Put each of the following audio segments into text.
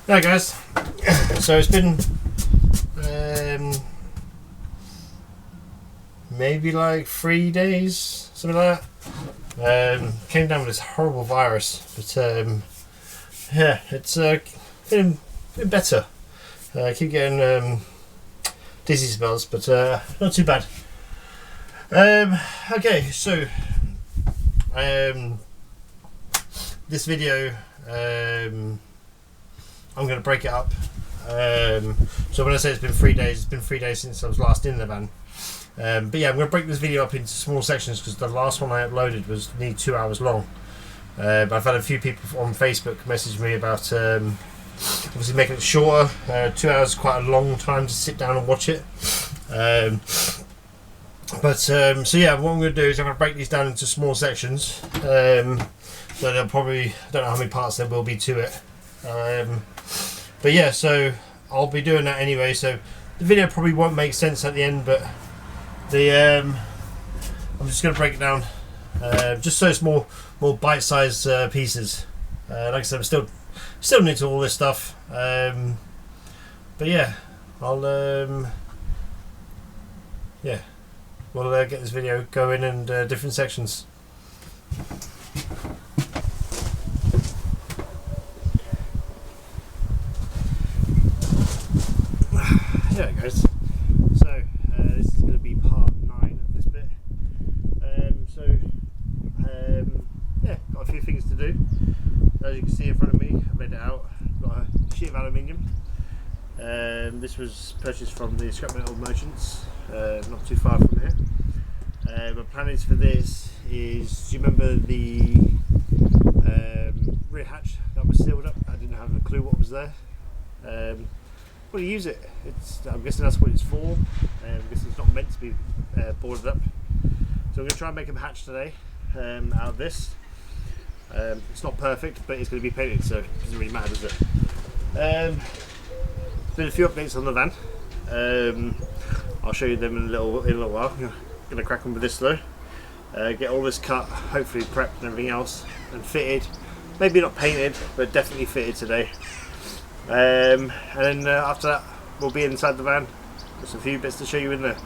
Right, guys. So it's been maybe like 3 days, something like that. Came down with this horrible virus, but yeah, it's been better. I keep getting dizzy spells, but not too bad. Okay, so um, this video, I'm going to break it up. So when I say it's been 3 days, it's been 3 days since I was last in the van. But yeah, I'm going to break this video up into small sections because the last one I uploaded was nearly 2 hours long. But I've had a few people on Facebook message me about obviously making it shorter. 2 hours is quite a long time to sit down and watch it. So yeah, what I'm going to do is I'm going to break these down into small sections. So there'll probably, I don't know how many parts there will be to it. But yeah, so I'll be doing that anyway. So the video probably won't make sense at the end, but I'm just going to break it down just so it's more bite-sized pieces. Like I said, I'm still new to all this stuff. But yeah, we'll get this video going in different sections. Yeah, guys. So this is going to be part 9 of this bit. Yeah, got a few things to do. As you can see in front of me, I made it out. Got a sheet of aluminium. This was purchased from the scrap metal merchants, not too far from here. My plan is for this is, do you remember the rear hatch that was sealed up? I didn't have a clue what was there. Well, you use it. I'm guessing that's what it's for. I guess it's not meant to be boarded up. So I'm going to try and make a hatch today out of this. It's not perfect, but it's going to be painted, so it doesn't really matter, does it? There's been a few updates on the van. I'll show you them in a little while. I'm going to crack on with this though. Get all this cut, hopefully prepped and everything else, and fitted. Maybe not painted, but definitely fitted today. And then after that we'll be inside the van. There's a few bits to show you in there.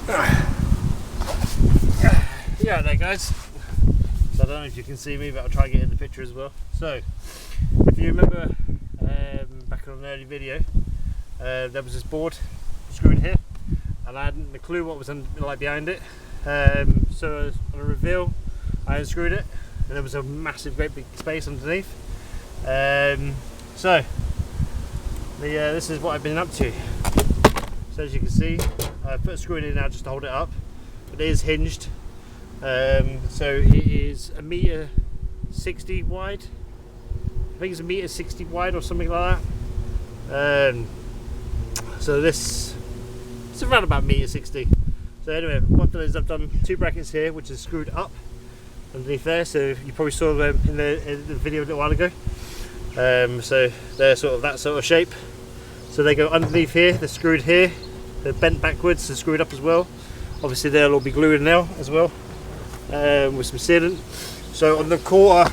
Yeah, there guys. So I don't know if you can see me, but I'll try and get in the picture as well. So if you remember back on an early video, there was this board screwed here, and I hadn't a clue what was like behind it. So on a reveal, I unscrewed it, and there was a massive, great big space underneath. So this is what I've been up to. So as you can see, I put a screw in it now just to hold it up. It is hinged, so it is 1.60 m wide. I think it's 1.60 m wide or something like that. So this it's around about 1.60 m. So anyway, what I've done is I've done 2 brackets here, which is screwed up underneath there. So you probably saw them in the video a little while ago. So they're sort of that sort of shape. So they go underneath here. They're screwed here. They're bent backwards. They're screwed up as well. Obviously they'll all be glued in now as well, with some sealant. So on the quarter,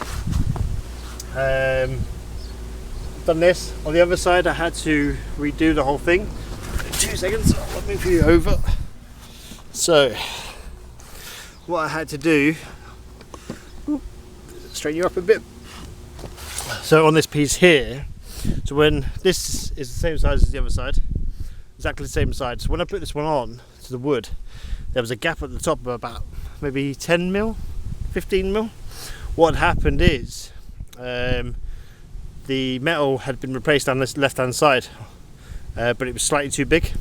done this. On the other side, I had to redo the whole thing. 2 seconds. Let me move you over. So what I had to do, straighten you up a bit. So on this piece here, so when this is the same size as the other side, exactly the same side. So when I put this one on to the wood, there was a gap at the top of about maybe 10 mil, 15 mil. What had happened is the metal had been replaced on this left hand side, but it was slightly too big.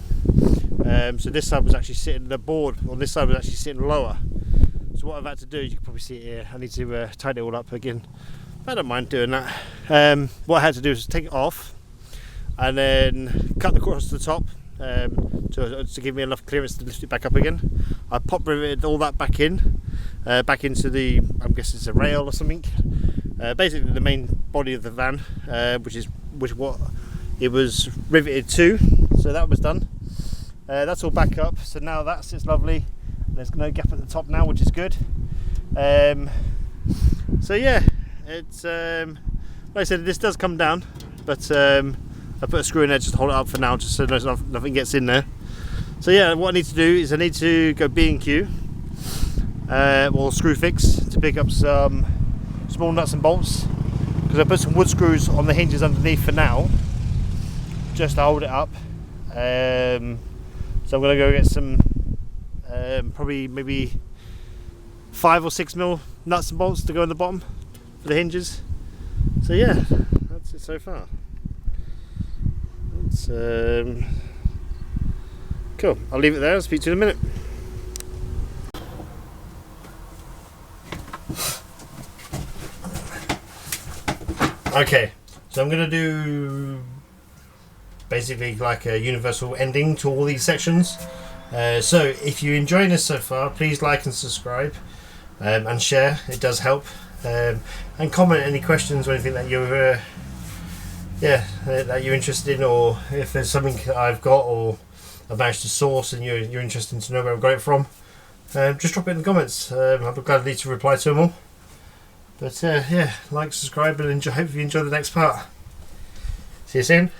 So this side was actually sitting, the board on this side was actually sitting lower. So what I've had to do, you can probably see it here, I need to tighten it all up again. I don't mind doing that. What I had to do is take it off and then cut across the top to give me enough clearance to lift it back up again. I pop riveted all that back in, back into the, I'm guessing it's a rail or something. Basically the main body of the van, which is what it was riveted to. So that was done. That's all back up. So now that sits lovely. There's no gap at the top now, which is good. So yeah, it's like I said, this does come down, but I put a screw in there just to hold it up for now, just so nothing gets in there. So yeah, what I need to do is I need to go B&Q or screw fix to pick up some small nuts and bolts, because I put some wood screws on the hinges underneath for now, just to hold it up. So I'm going to go get some probably maybe 5 or 6 mil nuts and bolts to go in the bottom for the hinges. So yeah, that's it so far. It's cool. I'll leave it there. I'll speak to you in a minute. Okay, so I'm going to do basically like a universal ending to all these sections. So if you're enjoying this so far, please like and subscribe, and share. It does help. And comment any questions or anything that you're that you're interested in, or if there's something that I've got or I've managed to source and you're interested to know where I've got it from, just drop it in the comments. I'll be glad to reply to them all. But yeah, like, subscribe, and hope you enjoy the next part. See you soon.